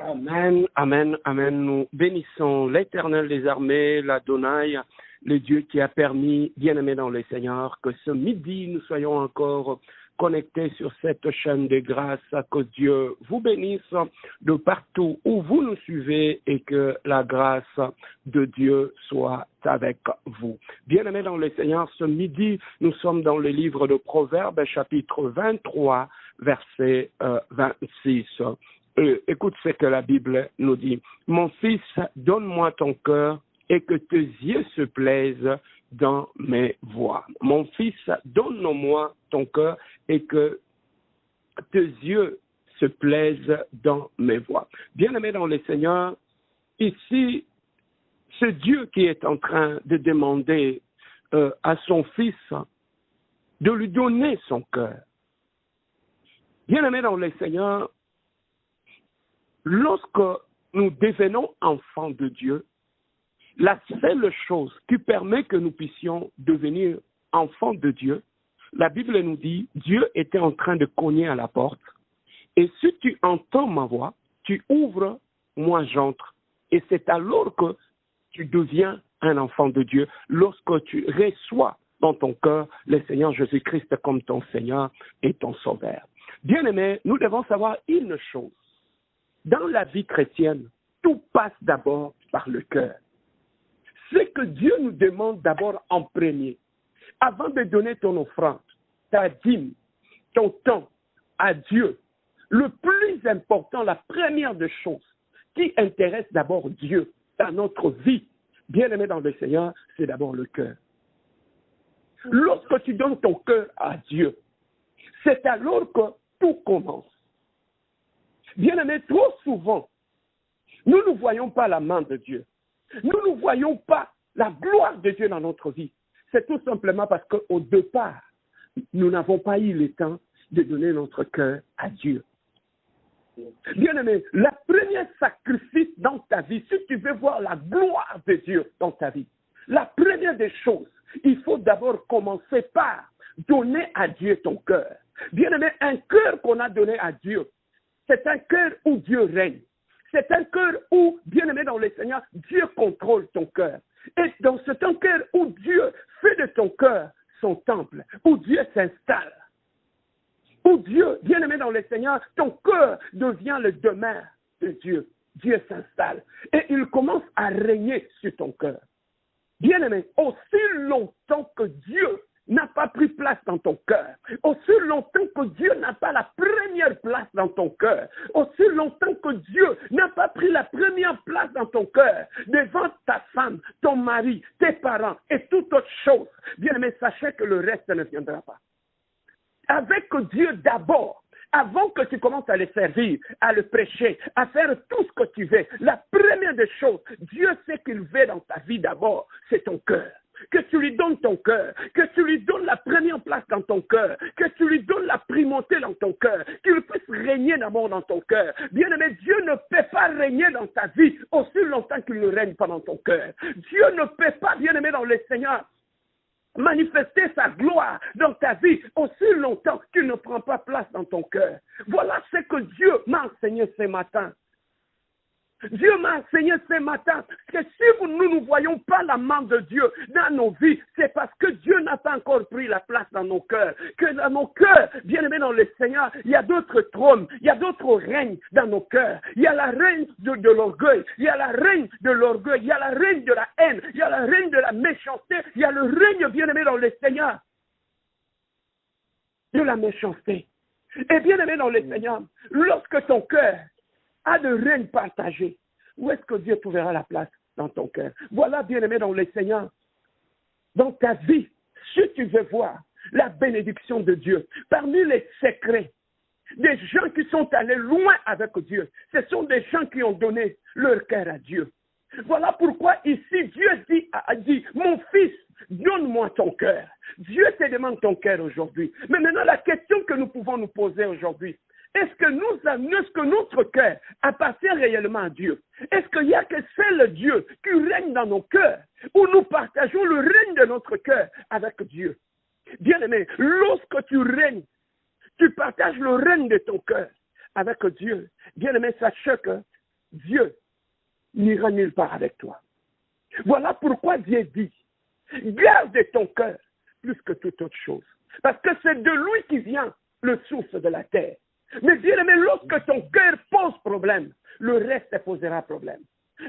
Amen, amen, amen. Nous bénissons l'Éternel des armées, l'Adonai, le Dieu qui a permis, bien-aimé dans le Seigneur, que ce midi, nous soyons encore connectés sur cette chaîne de grâce, que Dieu vous bénisse de partout où vous nous suivez et que la grâce de Dieu soit avec vous. Bien-aimé dans le Seigneur, ce midi, nous sommes dans le livre de Proverbes, chapitre 23, verset 26. Écoute ce que la Bible nous dit. Mon fils, donne-moi ton cœur et que tes yeux se plaisent dans mes voies. Mon fils, donne-moi ton cœur et que tes yeux se plaisent dans mes voies. Bien-aimé dans le Seigneur, ici, c'est Dieu qui est en train de demander à son fils de lui donner son cœur. Bien-aimé dans le Seigneur, lorsque nous devenons enfants de Dieu, la seule chose qui permet que nous puissions devenir enfants de Dieu, la Bible nous dit, Dieu était en train de cogner à la porte. Et si tu entends ma voix, tu ouvres, moi j'entre. Et c'est alors que tu deviens un enfant de Dieu, lorsque tu reçois dans ton cœur le Seigneur Jésus-Christ comme ton Seigneur et ton Sauveur. Bien-aimés, nous devons savoir une chose. Dans la vie chrétienne, tout passe d'abord par le cœur. Ce que Dieu nous demande d'abord en premier, avant de donner ton offrande, ta dîme, ton temps à Dieu, le plus important, la première des choses qui intéresse d'abord Dieu dans notre vie, bien-aimé dans le Seigneur, c'est d'abord le cœur. Lorsque tu donnes ton cœur à Dieu, c'est alors que tout commence. Bien-aimé, trop souvent, nous ne voyons pas la main de Dieu. Nous ne voyons pas la gloire de Dieu dans notre vie. C'est tout simplement parce qu'au départ, nous n'avons pas eu le temps de donner notre cœur à Dieu. Bien-aimé, la première sacrifice dans ta vie, si tu veux voir la gloire de Dieu dans ta vie, la première des choses, il faut d'abord commencer par donner à Dieu ton cœur. Bien-aimé, un cœur qu'on a donné à Dieu, c'est un cœur où Dieu règne. C'est un cœur où, bien-aimé dans le Seigneur, Dieu contrôle ton cœur. Et dans ce cœur où Dieu fait de ton cœur son temple, où Dieu s'installe, où Dieu, bien-aimé dans le Seigneur, ton cœur devient le demeure de Dieu. Dieu s'installe et il commence à régner sur ton cœur. Bien-aimé, aussi longtemps que Dieu n'a pas pris place dans ton cœur, aussi longtemps que Dieu n'a pas la première place dans ton cœur, aussi longtemps que Dieu n'a pas pris la première place dans ton cœur, devant ta femme, ton mari, tes parents et toute autre chose, bien-aimé, sachez que le reste ne viendra pas. Avec Dieu d'abord, avant que tu commences à le servir, à le prêcher, à faire tout ce que tu veux, la première des choses, Dieu sait qu'il veut dans ta vie d'abord, c'est ton cœur. que tu lui donnes ton cœur, que tu lui donnes la première place dans ton cœur, que tu lui donnes la primauté dans ton cœur, qu'il puisse régner d'abord dans ton cœur. Bien-aimé, Dieu ne peut pas régner dans ta vie aussi longtemps qu'il ne règne pas dans ton cœur. Dieu ne peut pas, bien-aimé dans le Seigneur, manifester sa gloire dans ta vie aussi longtemps qu'il ne prend pas place dans ton cœur. Voilà ce que Dieu m'a enseigné ce matin. Dieu m'a enseigné ce matin que si nous ne voyons pas la main de Dieu dans nos vies, c'est parce que Dieu n'a pas encore pris la place dans nos cœurs. Que dans nos cœurs, bien aimés dans le Seigneur, il y a d'autres trônes, il y a d'autres règnes dans nos cœurs. Il y a la règne de l'orgueil, il y a la règne de l'orgueil, il y a la règne de la haine, il y a la règne de la méchanceté, il y a le règne, bien aimé dans le Seigneur, de la méchanceté. Et bien aimé dans le Seigneur, lorsque ton cœur a de règne partagé, où est-ce que Dieu trouvera la place dans ton cœur? Voilà, bien-aimé dans le Seigneur, dans ta vie, si tu veux voir la bénédiction de Dieu, parmi les secrets, des gens qui sont allés loin avec Dieu, ce sont des gens qui ont donné leur cœur à Dieu. Voilà pourquoi ici, Dieu dit, mon fils, donne-moi ton cœur. Dieu te demande ton cœur aujourd'hui. Mais maintenant, la question que nous pouvons nous poser aujourd'hui, est-ce que notre cœur appartient réellement à Dieu? Est-ce qu'il y a que seul Dieu qui règne dans nos cœurs, où nous partageons le règne de notre cœur avec Dieu? Bien-aimé, lorsque tu règnes, tu partages le règne de ton cœur avec Dieu. Bien-aimé, sache que Dieu n'ira nulle part avec toi. Voilà pourquoi Dieu dit, garde ton cœur plus que toute autre chose. Parce que c'est de lui qui vient le source de la terre. Mais bien-aimé, lorsque ton cœur pose problème, le reste posera problème.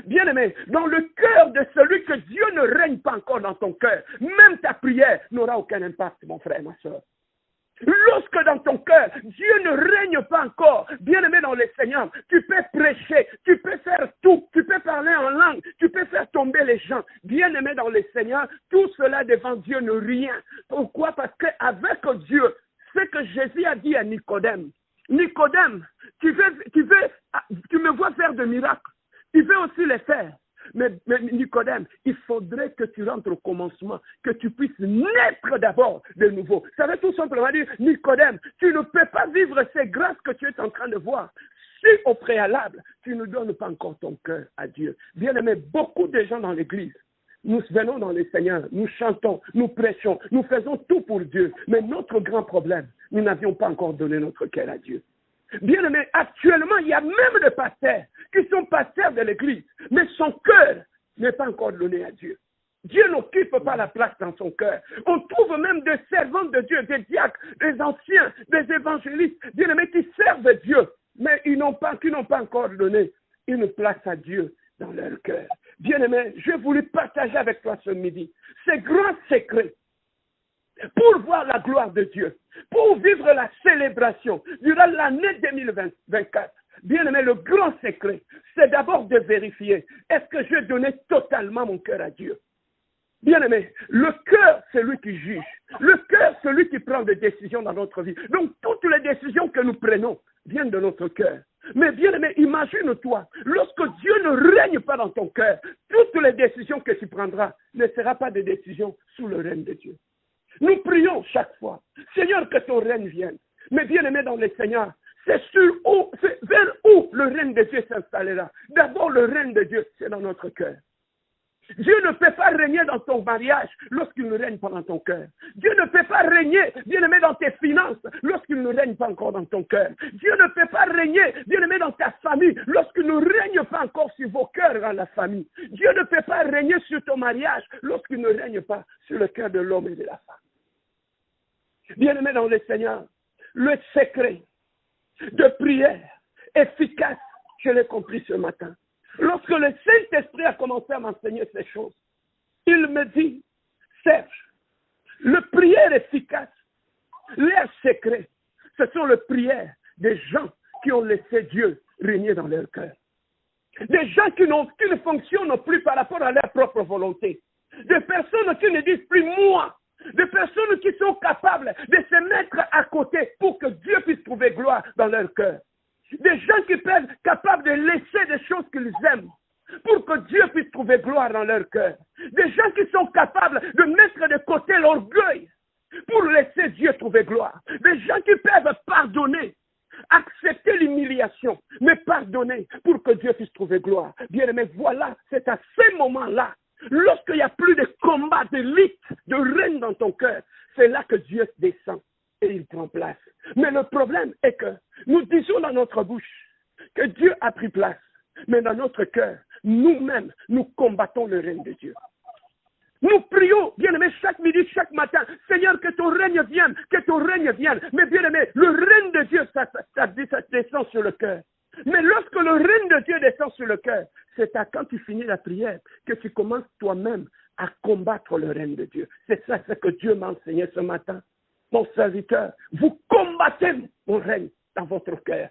Bien-aimé, dans le cœur de celui que Dieu ne règne pas encore dans ton cœur, même ta prière n'aura aucun impact, mon frère, ma soeur. Lorsque dans ton cœur, Dieu ne règne pas encore, bien-aimé dans le Seigneur, tu peux prêcher, tu peux faire tout, tu peux parler en langue, tu peux faire tomber les gens. Bien-aimé dans le Seigneur, tout cela devant Dieu ne rien. Pourquoi? Parce qu'avec Dieu, ce que Jésus a dit à Nicodème, Nicodème, tu me vois faire de miracles, tu veux aussi les faire. Mais Nicodème, il faudrait que tu rentres au commencement, que tu puisses naître d'abord de nouveau. Ça veut tout simplement dire, Nicodème, tu ne peux pas vivre ces grâces que tu es en train de voir si au préalable, tu ne donnes pas encore ton cœur à Dieu. Bien aimé, beaucoup de gens dans l'église, nous venons dans le Seigneur, nous chantons, nous prêchons, nous faisons tout pour Dieu. Mais notre grand problème, nous n'avions pas encore donné notre cœur à Dieu. Bien aimé, actuellement, il y a même des pasteurs qui sont pasteurs de l'église, mais son cœur n'est pas encore donné à Dieu. Dieu n'occupe pas la place dans son cœur. On trouve même des servants de Dieu, des diacres, des anciens, des évangélistes, bien aimés, qui servent Dieu, mais qui n'ont pas encore donné une place à Dieu dans leur cœur. Bien aimé, je voulais partager avec toi ce midi ces grands secrets pour voir la gloire de Dieu, pour vivre la célébration durant l'année 2024. Bien aimé, le grand secret, c'est d'abord de vérifier, est-ce que je donnais totalement mon cœur à Dieu? Bien aimé, le cœur, c'est lui qui juge. Le cœur, c'est lui qui prend des décisions dans notre vie. Donc, toutes les décisions que nous prenons viennent de notre cœur. Mais bien aimé, imagine-toi, lorsque Dieu ne règne pas dans ton cœur, toutes les décisions que tu prendras ne seront pas des décisions sous le règne de Dieu. Nous prions chaque fois, Seigneur, que ton règne vienne. Mais bien aimé dans le Seigneur, c'est vers où le règne de Dieu s'installera. D'abord, le règne de Dieu, c'est dans notre cœur. Dieu ne peut pas régner dans ton mariage lorsqu'il ne règne pas dans ton cœur. Dieu ne peut pas régner, bien aimé, dans tes finances lorsqu'il ne règne pas encore dans ton cœur. Dieu ne peut pas régner, bien aimé, dans ta famille lorsqu'il ne règne pas encore sur vos cœurs dans la famille. Dieu ne peut pas régner sur ton mariage lorsqu'il ne règne pas sur le cœur de l'homme et de la femme. Bien aimé dans le Seigneur, le secret de prière efficace, je l'ai compris ce matin. Lorsque le Saint-Esprit a commencé à m'enseigner ces choses, il me dit, Serge, le prière efficace, leur secret, ce sont les prières des gens qui ont laissé Dieu régner dans leur cœur. Des gens qui ne fonctionnent plus par rapport à leur propre volonté. Des personnes qui ne disent plus moi. Des personnes qui sont capables de se mettre à côté pour que Dieu puisse trouver gloire dans leur cœur. Des gens qui peuvent capables de laisser des choses qu'ils aiment pour que Dieu puisse trouver gloire dans leur cœur. Des gens qui sont capables de mettre de côté l'orgueil pour laisser Dieu trouver gloire. Des gens qui peuvent pardonner, accepter l'humiliation, mais pardonner pour que Dieu puisse trouver gloire. Bien-aimé, voilà, c'est à ces moments-là, lorsqu'il n'y a plus de combat, de lutte, de règne dans ton cœur, c'est là que Dieu descend et il prend place. Mais le problème est que nous disons dans notre bouche que Dieu a pris place, mais dans notre cœur, nous-mêmes, nous combattons le règne de Dieu. Nous prions, bien-aimés, chaque midi, chaque matin, Seigneur, que ton règne vienne, que ton règne vienne. Mais bien-aimés, le règne de Dieu, ça descend sur le cœur. Mais lorsque le règne de Dieu descend sur le cœur, c'est à quand tu finis la prière que tu commences toi-même à combattre le règne de Dieu. C'est ça ce que Dieu m'a enseigné ce matin. Mon serviteur, vous combattez mon règne dans votre cœur.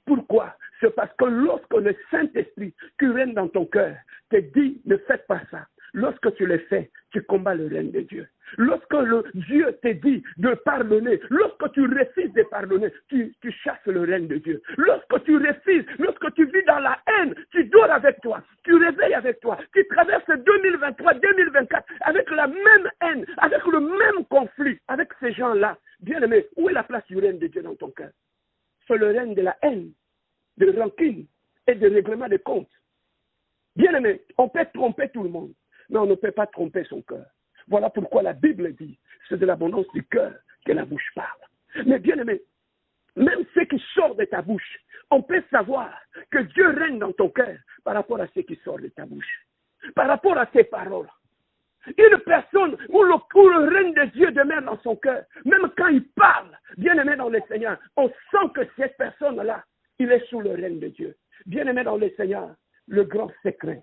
Pourquoi? C'est parce que lorsque le Saint-Esprit qui règne dans ton cœur te dit ne faites pas ça, lorsque tu le fais, tu combats le règne de Dieu. Lorsque Dieu te dit de pardonner, lorsque tu refuses de pardonner, tu chasses le règne de Dieu. Lorsque tu refuses, lorsque tu vis dans la haine, tu dors avec toi, tu réveilles avec toi, tu traverses 2023, 2024 avec la même haine, avec le même conflit, avec ces gens-là. Bien-aimé, où est la place du règne de Dieu dans ton cœur? C'est le règne de la haine, de rancune et de règlement de comptes. Bien-aimé, on peut tromper tout le monde, mais on ne peut pas tromper son cœur. Voilà pourquoi la Bible dit, c'est de l'abondance du cœur que la bouche parle. Mais bien-aimé, même ce qui sort de ta bouche, on peut savoir que Dieu règne dans ton cœur par rapport à ce qui sort de ta bouche, par rapport à tes paroles. Une personne où le règne de Dieu demeure dans son cœur, même quand il parle, bien-aimé dans le Seigneur, on sent que cette personne-là, il est sous le règne de Dieu. Bien-aimé dans le Seigneur, le grand secret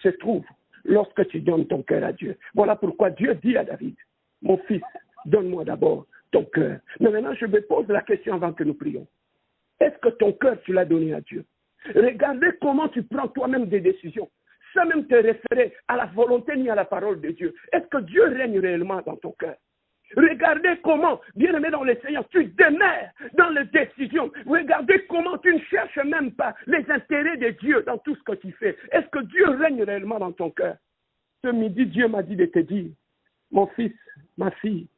se trouve lorsque tu donnes ton cœur à Dieu. Voilà pourquoi Dieu dit à David, mon fils, donne-moi d'abord ton cœur. Mais maintenant, je me pose la question avant que nous prions. Est-ce que ton cœur, tu l'as donné à Dieu? Regardez comment tu prends toi-même des décisions, sans même te référer à la volonté ni à la parole de Dieu. Est-ce que Dieu règne réellement dans ton cœur? Regardez comment, bien-aimé dans le Seigneur, tu demeures dans les décisions. Regardez comment tu ne cherches même pas les intérêts de Dieu dans tout ce que tu fais. Est-ce que Dieu règne réellement dans ton cœur? Ce midi, Dieu m'a dit de te dire, mon fils, ma fille,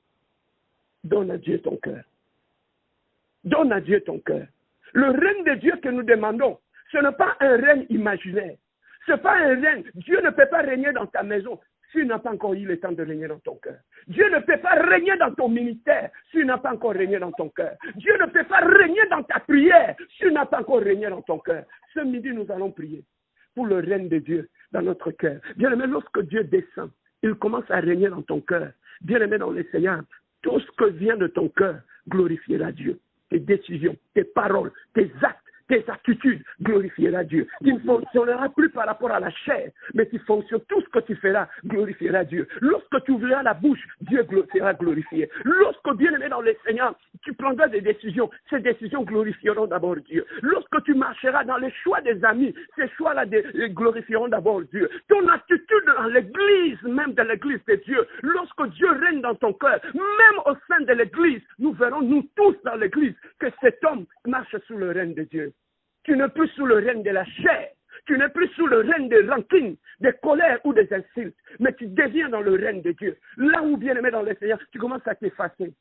donne à Dieu ton cœur. Donne à Dieu ton cœur. Le règne de Dieu que nous demandons, ce n'est pas un règne imaginaire. Ce n'est pas un règne. Dieu ne peut pas régner dans ta maison si tu n'as pas encore eu le temps de régner dans ton cœur. Dieu ne peut pas régner dans ton ministère si tu n'as pas encore régné dans ton cœur. Dieu ne peut pas régner dans ta prière si tu n'as pas encore régné dans ton cœur. Ce midi, nous allons prier pour le règne de Dieu dans notre cœur. Bien-aimé, lorsque Dieu descend, il commence à régner dans ton cœur. Bien-aimé dans le Seigneur, tout ce que vient de ton cœur glorifiera Dieu. Tes décisions, tes paroles, tes actes, tes attitudes glorifiera Dieu. Tu ne fonctionneras plus par rapport à la chair, mais tu fonctionnes, tout ce que tu feras glorifiera Dieu. Lorsque tu ouvriras la bouche, Dieu sera glorifié. Lorsque, bien-aimé dans le Seigneur, tu prendras des décisions, ces décisions glorifieront d'abord Dieu. Lorsque tu marcheras dans les choix des amis, ces choix-là glorifieront d'abord Dieu. Ton attitude dans l'église, même dans l'église de Dieu, lorsque Dieu règne dans ton cœur, même au sein de l'église, nous verrons, nous tous dans l'église, que cet homme marche sous le règne de Dieu. Tu n'es plus sous le règne de la chair. Tu n'es plus sous le règne de rancune, de colère ou des insultes. Mais tu deviens dans le règne de Dieu. Là où, bien aimé dans le Seigneur, tu commences à t'effacer.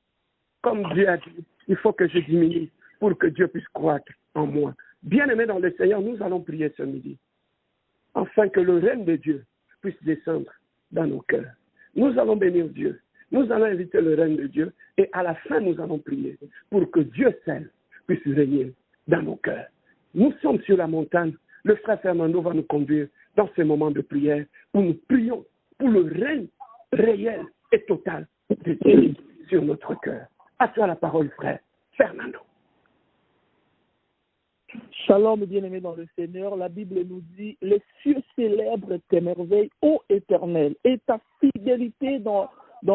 Comme Dieu a dit, il faut que je diminue pour que Dieu puisse croître en moi. Bien aimé dans le Seigneur, nous allons prier ce midi. Afin que le règne de Dieu puisse descendre dans nos cœurs. Nous allons bénir Dieu. Nous allons inviter le règne de Dieu. Et à la fin, nous allons prier pour que Dieu seul puisse régner dans nos cœurs. Nous sommes sur la montagne. Le frère Fernando va nous conduire dans ce moment de prière où nous prions pour le règne réel et total de Dieu sur notre cœur. À toi la parole, frère Fernando. Shalom, bien-aimés dans le Seigneur. La Bible nous dit, les cieux célèbrent tes merveilles, ô Éternel, et ta fidélité dans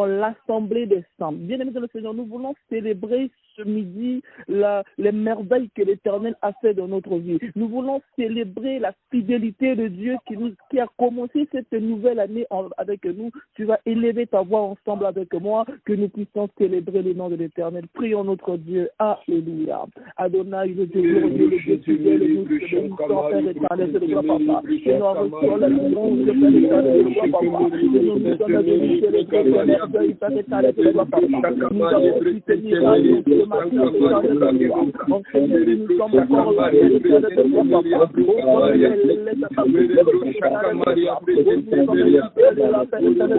l'assemblée des saints. Bien-aimés dans le Seigneur, nous voulons célébrer ce midi les merveilles que l'Éternel a fait dans notre vie. Nous voulons célébrer la fidélité de Dieu qui a commencé cette nouvelle année avec nous. Tu vas élever ta voix ensemble avec moi, que nous puissions célébrer le nom de l'Éternel. Prions notre Dieu. Alléluia. Adonai, le Dieu glorieux, le Dieu fidèle, le Dieu bénissant, Père éternel, c'est le grand papa. Et nous reçoivons la louange, Père éternel, le grand papa. Et nous sommes venus célébrer ton merveille, Père éternel, c'est le grand papa. Nous avons aussi tes miracles, ce matin, éternel, de gloire. En Seigneur, nous sommes encore là, Père éternel, c'est le grand papa. Au nom de laisse ta parole, Père éternel, nous sommes là, Père éternel, de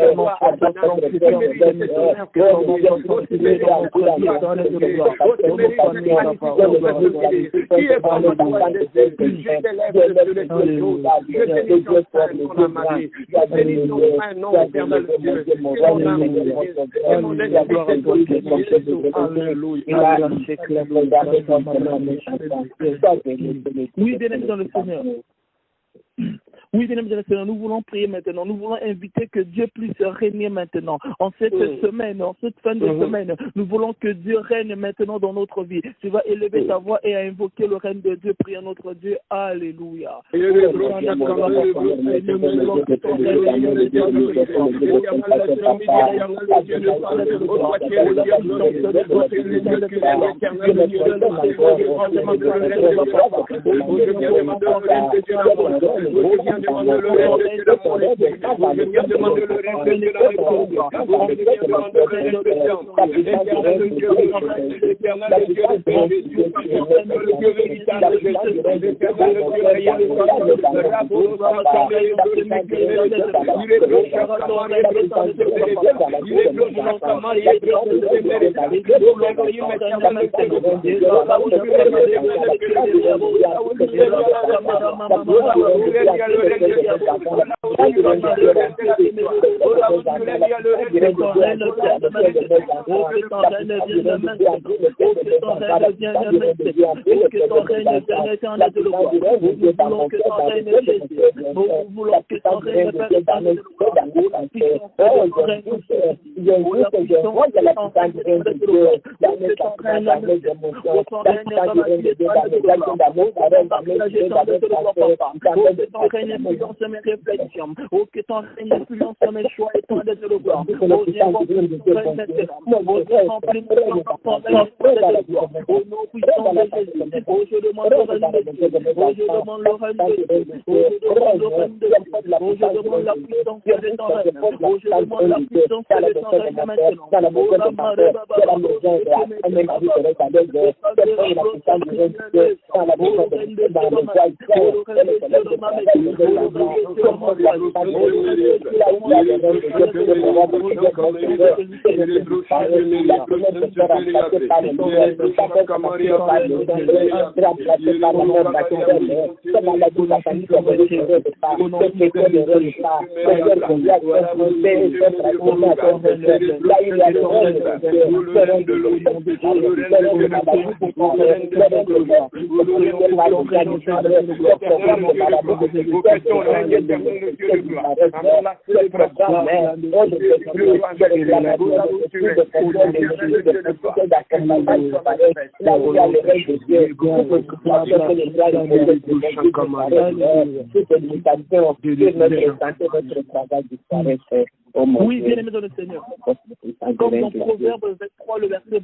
gloire. Oui, bien-aimés dans le Seigneur. Oui, bien aimés, nous voulons prier maintenant. Nous voulons inviter que Dieu puisse régner maintenant. En cette semaine, en cette fin de semaine, nous voulons que Dieu règne maintenant dans notre vie. Tu vas élever ta voix et invoquer le règne de Dieu. Prier notre Dieu. Alléluia. Oui, bien aimé dans le Seigneur. Comme dans Proverbe 23, le verset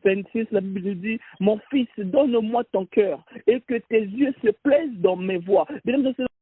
26, la Bible dit: mon fils, donne-moi ton cœur et que tes yeux se plaisent dans mes voies. Bien aimé dans le Seigneur,